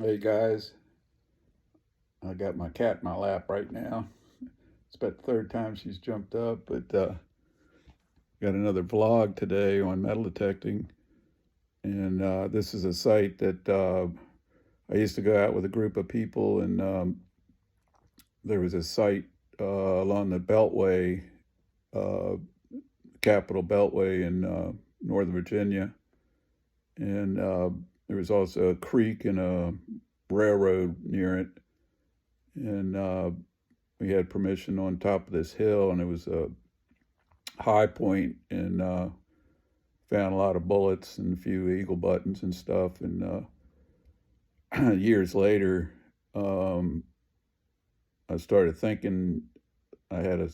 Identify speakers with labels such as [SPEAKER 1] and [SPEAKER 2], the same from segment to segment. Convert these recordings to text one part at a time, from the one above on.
[SPEAKER 1] Hey guys, I got my cat in my lap right now. It's about the third time she's jumped up, but got another vlog today on metal detecting. And this is a site that I used to go out with a group of people, and there was a site along the Beltway, uh, Capitol Beltway in Northern Virginia. And there was also a creek and a railroad near it. And we had permission on top of this hill, and it was a high point, and found a lot of bullets and a few eagle buttons and stuff. And years later, um, I started thinking I had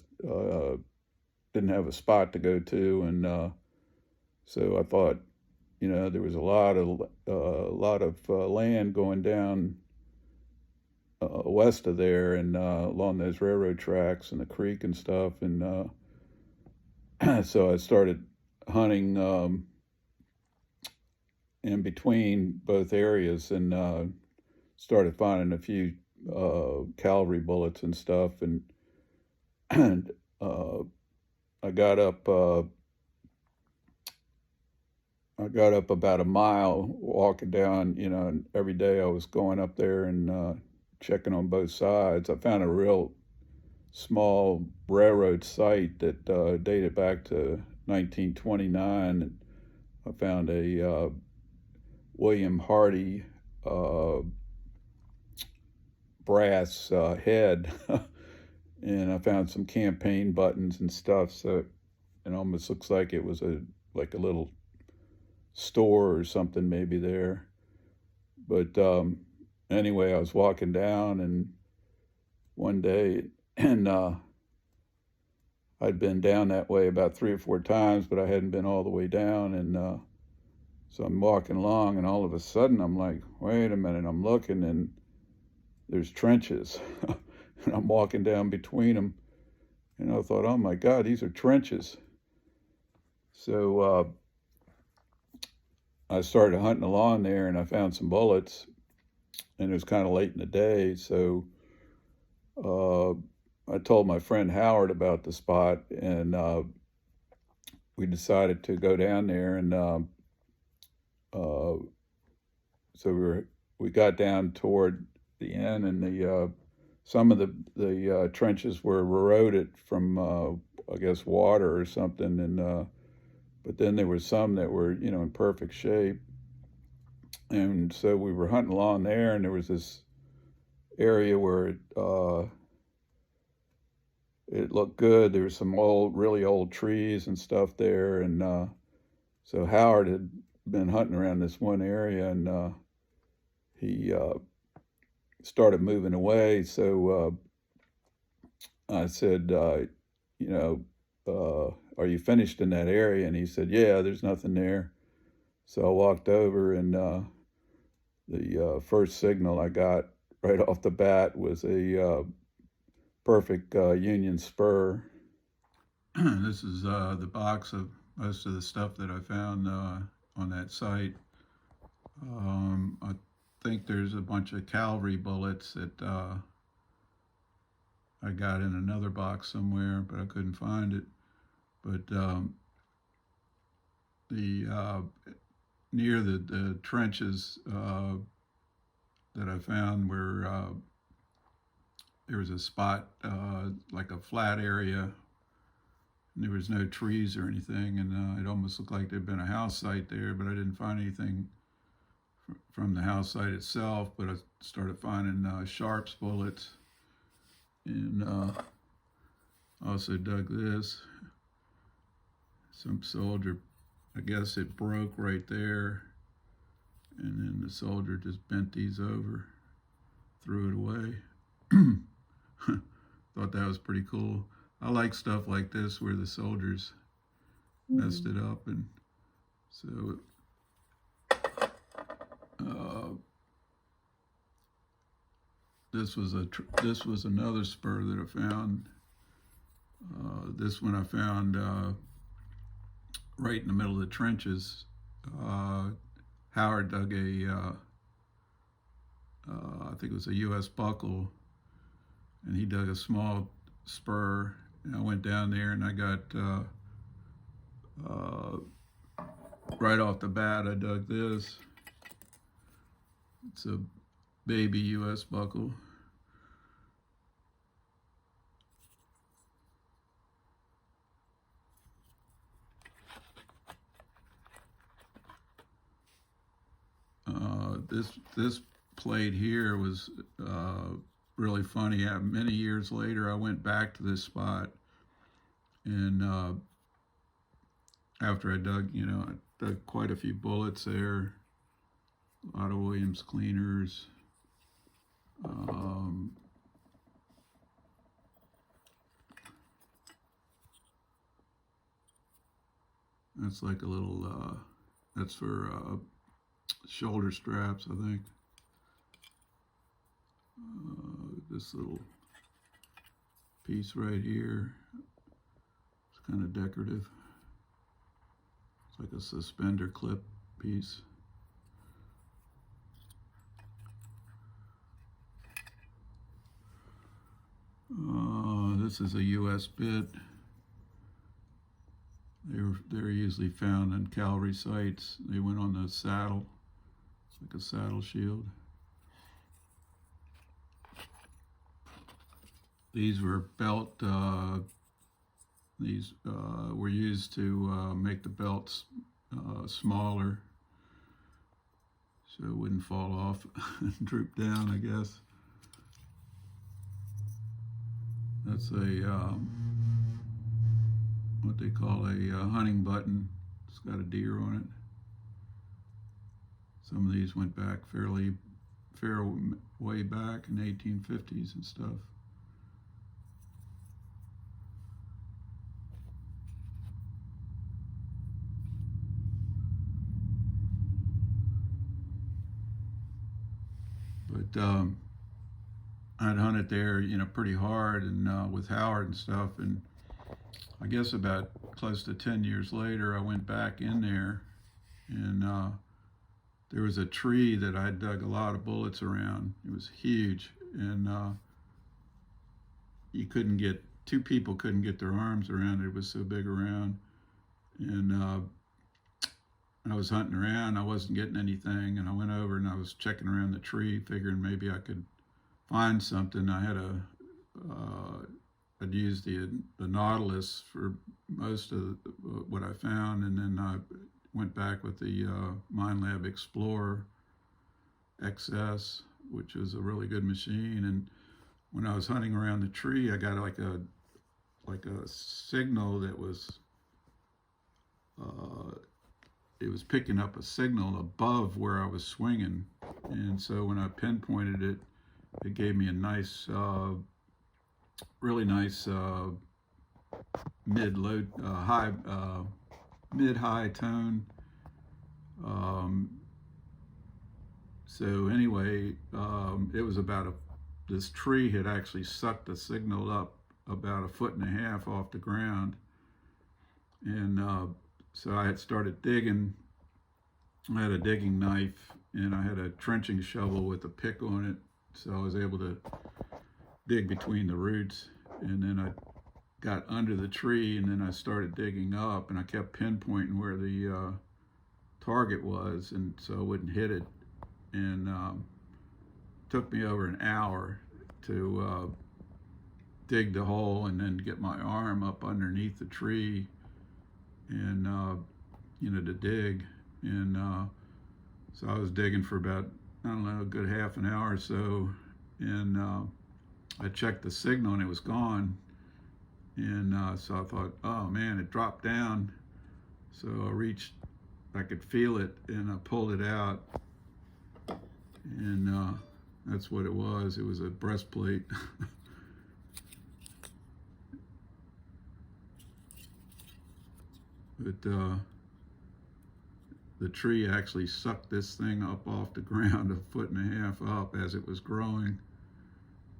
[SPEAKER 1] didn't have a spot to go to, and so I thought, there was a lot of land going down west of there, and along those railroad tracks and the creek and stuff, and so I started hunting in between both areas, and started finding a few cavalry bullets and stuff, and I got up. I got up about a mile walking down, and every day I was going up there and checking on both sides. I found a real small railroad site that dated back to 1929. And I found a William Hardy uh, brass head, and I found some campaign buttons and stuff. So it almost looks like it was a little store or something maybe there. But anyway, I was walking down, and one day, and I'd been down that way about 3 or 4 times, but I hadn't been all the way down. And so I'm walking along, and all of a sudden I'm like, wait a minute, I'm looking, and there's trenches. And I'm walking down between them, and I thought, oh my God, these are trenches. So I started hunting along there, and I found some bullets, and it was kind of late in the day. So uh, I told my friend Howard about the spot, and we decided to go down there. And uh, so we got down toward the end, and the some of the trenches were eroded from I guess water or something, and but then there were some that were in perfect shape. And so we were hunting along there, and there was this area where it looked good. There were some really old trees and stuff there, and so Howard had been hunting around this one area, and he started moving away. So I said, you know, are you finished in that area? And he said, yeah, there's nothing there. So I walked over, and the first signal I got right off the bat was a perfect Union spur. This is the box of most of the stuff that I found on that site. I think there's a bunch of cavalry bullets that I got in another box somewhere, but I couldn't find it. But the near the trenches that I found where there was a spot like a flat area, and there was no trees or anything, and it almost looked like there'd been a house site there, but I didn't find anything from the house site itself. But I started finding Sharps bullets, and also dug this. Some soldier, I guess it broke right there, and then the soldier just bent these over, threw it away. Thought that was pretty cool. I like stuff like this where the soldiers messed it up, and so uh, this was another spur that I found. This one I found right in the middle of the trenches. Howard dug I think it was a U.S. buckle, and he dug a small spur. And I went down there and I got uh, right off the bat, I dug this. It's a baby U.S. buckle. This plate here was really funny. Many years later, I went back to this spot, and after I dug, I dug quite a few bullets there, a lot of Williams cleaners. That's like a little, that's for shoulder straps, I think. This little piece right here, it's kind of decorative. It's like a suspender clip piece. This is a U.S. bit. They're usually found in cavalry sites. They went on the saddle. It's like a saddle shield. These were belt. These were used to make the belts smaller, so it wouldn't fall off and droop down, I guess. That's a what they call a hunting button. It's got a deer on it. Some of these went back fair way back in the 1850s and stuff. But I'd hunted there, pretty hard, and with Howard and stuff. And I guess about close to 10 years later, I went back in there, and there was a tree that I dug a lot of bullets around. It was huge, and two people couldn't get their arms around it. It was so big around. And I was hunting around, I wasn't getting anything, and I went over and I was checking around the tree, figuring maybe I could find something. I had I'd used the Nautilus for most of what I found, and then I went back with the Minelab Explorer XS, which was a really good machine. And when I was hunting around the tree, I got like a signal that was it was picking up a signal above where I was swinging, and so when I pinpointed it, it gave me a nice, really nice mid-high tone. So anyway, it was this tree had actually sucked the signal up about 1.5 feet off the ground, and so I had started digging. I had a digging knife, and I had a trenching shovel with a pick on it, so I was able to dig between the roots. And then I got under the tree, and then I started digging up, and I kept pinpointing where the target was, and so I wouldn't hit it. And it took me over an hour to dig the hole and then get my arm up underneath the tree, and to dig. And so I was digging for about, I don't know, a good half an hour or so, and I checked the signal and it was gone. And so I thought, oh man, it dropped down. So I could feel it, and I pulled it out, and that's what it was. It was a breastplate. But the tree actually sucked this thing up off the ground 1.5 feet up as it was growing,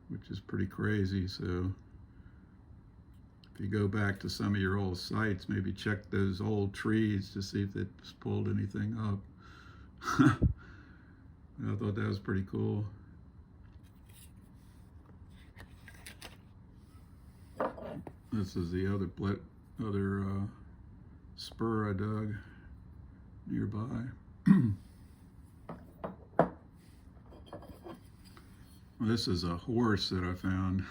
[SPEAKER 1] which is pretty crazy. So if you go back to some of your old sites, maybe check those old trees to see if it's pulled anything up. I thought that was pretty cool. This is the other spur I dug nearby. This is a horse that I found.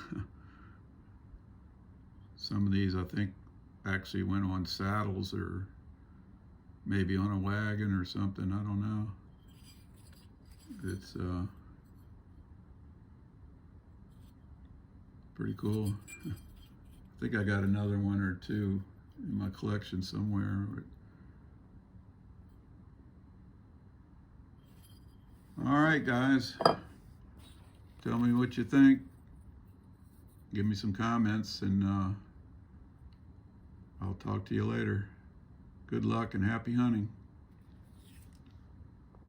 [SPEAKER 1] Some of these I think actually went on saddles or maybe on a wagon or something. I don't know. It's pretty cool. I think I got another one or two in my collection somewhere. All right, guys. Tell me what you think. Give me some comments, and I'll talk to you later. Good luck and happy hunting.